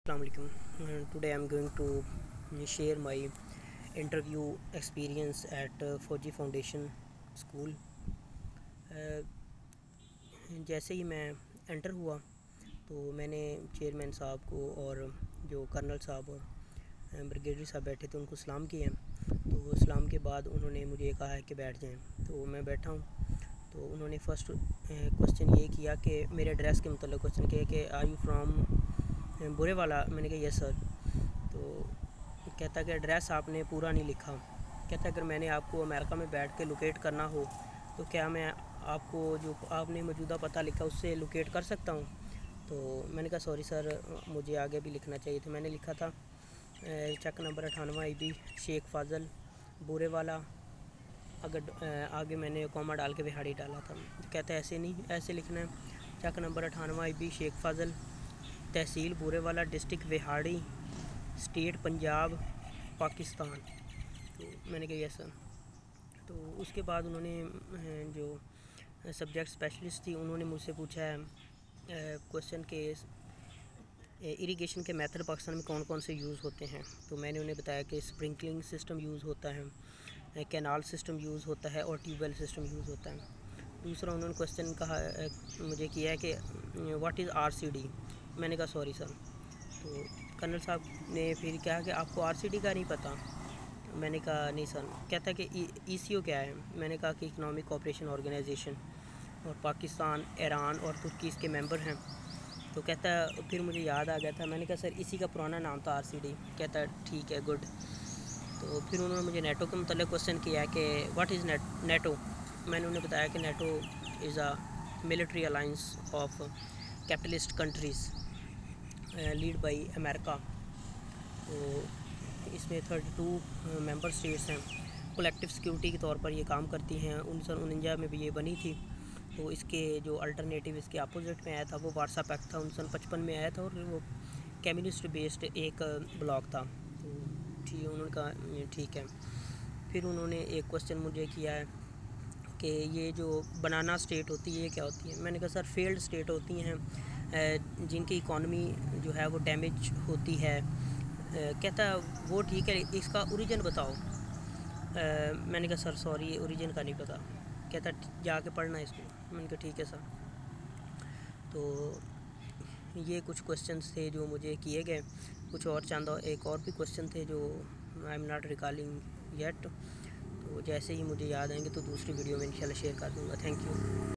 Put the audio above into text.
Assalamualaikum. Today I'm going to share my interview experience at फौजी foundation school. जैसे ही मैं enter हुआ तो मैंने चेयरमैन साहब को और जो कर्नल साहब और ब्रिगेडियर साहब बैठे थे उनको सलाम किए। तो सलाम के बाद उन्होंने मुझे कहा है कि बैठ जाएं, तो मैं बैठा हूं। तो उन्होंने फ़र्स्ट क्वेश्चन ये किया कि मेरे एड्रेस के मतलब क्वेश्चन किया कि आर यू फ्राम बुरे वाला। मैंने कहा यस सर। तो कहता कि एड्रेस आपने पूरा नहीं लिखा। कहता अगर मैंने आपको अमेरिका में बैठ के लोकेट करना हो तो क्या मैं आपको जो आपने मौजूदा पता लिखा उससे लोकेट कर सकता हूँ। तो मैंने कहा सॉरी सर, मुझे आगे भी लिखना चाहिए था। मैंने लिखा था चक नंबर 98 IB शेख फाजल बुरे वाला। अगर आगे मैंने कॉमा डाल के बिहाड़ी डाला था। तो कहता है ऐसे नहीं, ऐसे लिखना है चक नंबर 98 IB शेख फाजल तहसील बुरे वाला डिस्ट्रिक्ट बिहाड़ी स्टेट पंजाब पाकिस्तान। तो मैंने कहा यस सर। तो उसके बाद उन्होंने जो सब्जेक्ट स्पेशलिस्ट थी उन्होंने मुझसे पूछा है क्वेश्चन के इरिगेशन के मेथड पाकिस्तान में कौन कौन से यूज़ होते हैं। तो मैंने उन्हें बताया कि स्प्रिंकलिंग सिस्टम यूज़ होता है, कैनाल सिस्टम यूज़ होता है और ट्यूबवेल सिस्टम यूज़ होता है। दूसरा उन्होंने क्वेश्चन कहा मुझे किया है कि व्हाट इज़ RCD। मैंने कहा सॉरी सर। तो कर्नल साहब ने फिर कहा कि आपको RCD का नहीं पता। मैंने कहा नहीं सर। कहता कि ECO क्या है। मैंने कहा कि इकनॉमिक कोऑपरेशन ऑर्गेनाइजेशन, और पाकिस्तान, ईरान और तुर्की इसके मेंबर हैं। तो कहता फिर मुझे याद आ गया था। मैंने कहा सर इसी का पुराना नाम था RCD। कहता ठीक है, गुड। तो फिर उन्होंने मुझे नेटो के मतलब क्वेश्चन किया कि व्हाट इज़ नेटो। मैंने उन्हें बताया कि NATO is a military alliance of capitalist countries lead by America. तो इसमें 32 मेंबर स्टेट्स हैं। कलेक्टिव सिक्योरिटी के तौर पर ये काम करती हैं। 1949 में भी ये बनी थी। तो इसके जो अल्टरनेटिव इसके अपोजिट में आया था वो वार्सा पैक्ट था, 1955 में आया था, और वो कम्युनिस्ट बेस्ड एक ब्लॉक था। तो ठीक, उन्होंने कहा ठीक है। फिर उन्होंने एक क्वेश्चन मुझे किया है कि ये जो बनाना स्टेट होती है ये क्या होती है। मैंने कहा सर फेल्ड स्टेट होती हैं जिनकी इकॉनमी जो है वो डैमेज होती है। कहता वो ठीक है, इसका ओरिजिन बताओ। मैंने कहा सर सॉरी, ओरिजिन का नहीं पता। कहता जाके पढ़ना इसको। मैंने कहा ठीक है सर। तो ये कुछ क्वेश्चंस थे जो मुझे किए गए। कुछ और एक और भी क्वेश्चन थे जो I am not recalling yet. तो जैसे ही मुझे याद आएंगे तो दूसरी वीडियो में इंशाल्लाह शेयर कर दूँगा। Thank you.